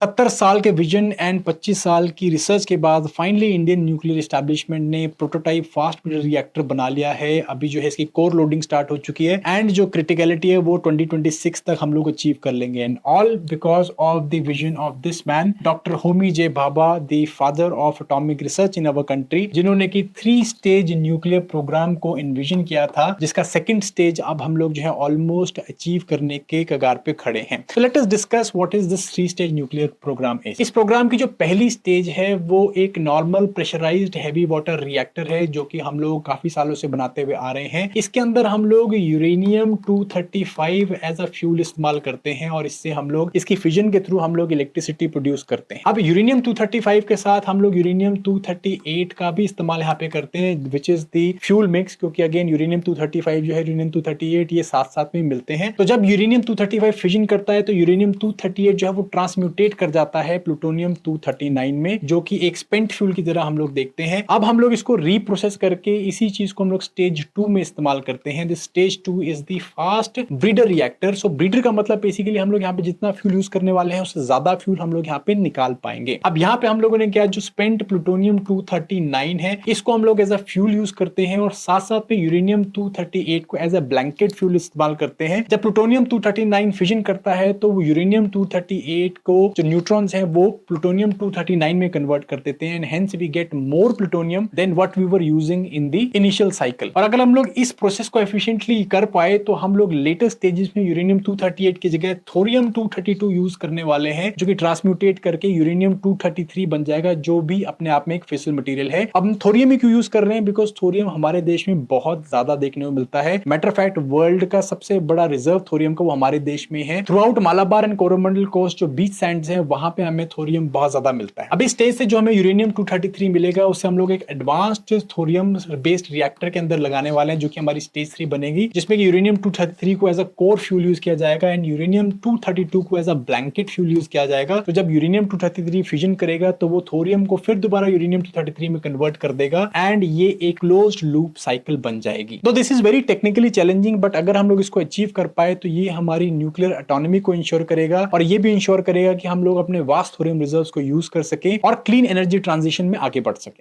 70 साल के vision and 25 साल की रिसर्च के बाद फाइनली इंडियन न्यूक्लियर एस्टैब्लिशमेंट ने प्रोटोटाइप फास्ट ब्रीडर रिएक्टर बना लिया है। अभी जो है इसकी कोर लोडिंग स्टार्ट हो चुकी है एंड जो क्रिटिकलिटी है वो 2026 तक हम लोग अचीव कर लेंगे and all because of the vision of this man doctor Homi J Bhabha, the father of atomic research in our country, जिन्होंने की 3 स्टेज न्यूक्लियर प्रोग्राम को इन्विजन किया था, जिसका सेकंड स्टेज अब हम लोग जो है ऑलमोस्ट अचीव करने के कगार पे खड़े हैं। So let us discuss what is this 3 stage nuclear programme. इस प्रोग्राम की जो पहली स्टेज है वो एक normal pressurised heavy water reactor है, जो कि हम लोग काफी सालों से बनाते हुए आ रहे हैं। इसके अंदर हम लोग यूरेनियम 235 एज अ फ्यूल इस्तेमाल करते हैं और इससे हम लोग इसकी फिजन के थ्रू हम लोग इलेक्ट्रिसिटी प्रोड्यूस करते हैं। अब यूरेनियम 235 के साथ हम लोग यूरेनियम 238 का भी इस्तेमाल यहाँ पे करते हैं, which is the fuel mix, क्योंकि अगेन यूरेनियम 235 जो है यूरेनियम 238 ये साथ साथ में मिलते हैं। तो जब यूरेनियम 235 फिजन करता है तो यूरेनियम 238 जो है वो ट्रांसम्यूटेट कर जाता है प्लूटोनियम 239 में, जो कि एक स्पेंट फ्यूल की तरह हम लोग देखते हैं। अब हम लोग इसको रीप्रोसेस करके इसी चीज को हम लोग स्टेज 2 में इस्तेमाल करते हैं। This stage 2 is the fast breeder reactor. So breeder का मतलब बेसिकली हम लोग यहाँ पे जितना फ्यूल यूज करने वाले हैं उससे ज्यादा फ्यूल हम लोग यहाँ पे निकाल पाएंगे। अब यहाँ पे हम लोगों ने क्या, जो स्पेंट प्लूटोनियम 239 है इसको हम लोग एज अ फ्यूल यूज करते हैं और साथ साथ में यूरेनियम 238 को एज अ ब्लैंकेट फ्यूल इस्तेमाल करते हैं। जब प्लूटोनियम 239 फिजन करता है तो वो यूरेनियम 238 को जो न्यूट्रॉन्स हैं वो प्लूटोनियम 239 में कन्वर्ट कर देते हैं and hence we get more plutonium than what we were using in the initial cycle. और अगर हम लोग इस प्रोसेस को एफिशिएंटली कर पाए तो हम लोग लेटेस्ट स्टेजेस में यूरेनियम 238 की जगह थोरियम 232 यूज करने वाले हैं, जो कि ट्रांसम्यूटेट करके यूरेनियम 233 बन जाएगा, जो भी अपने आप में एक फिसल मटेरियल है। अब हम थोरियम ही क्यों यूज कर रहे हैं? बिकॉज थोरियम हमारे देश में बहुत ज्यादा देखने को मिलता है। मैटर फैक्ट वर्ल्ड का सबसे बड़ा रिजर्व थोरियम का वो हमारे देश में है। Throughout Malabar and Coromandel coast जो बीच सैंड्स हैं वहां पे हमें थोरियम बहुत ज्यादा मिलता है। अब इस स्टेज से जो हमें यूरेनियम 233 मिलेगा उससे हम लोग एक एडवांस्ड थोरियम बेस्ड रिएक्टर के अंदर लगाने वाले हैं, जो कि हमारी स्टेज 3 बनेगी, जिसमें कि यूरेनियम 233 को as a core fuel use किया जाएगा एंड यूरेनियम 232 को as a blanket fuel use किया जाएगा। तो जब यूरेनियम 233 फ्यूजन करेगा तो वो थोरियम को फिर दोबारा यूरेनियम 233 में कन्वर्ट कर देगा एंड ये एक क्लोज्ड लूप साइकिल बन जाएगी। तो this is very technically challenging, but अगर हम लोग इसको अचीव कर पाए तो ये हमारी न्यूक्लियर ऑटोनॉमी को इंश्योर करेगा और ये भी इंश्योर करेगा कि हम लोग अपने वास्ट थोरियम रिजर्व्स को यूज कर सके और क्लीन एनर्जी ट्रांजिशन में आगे बढ़ सके।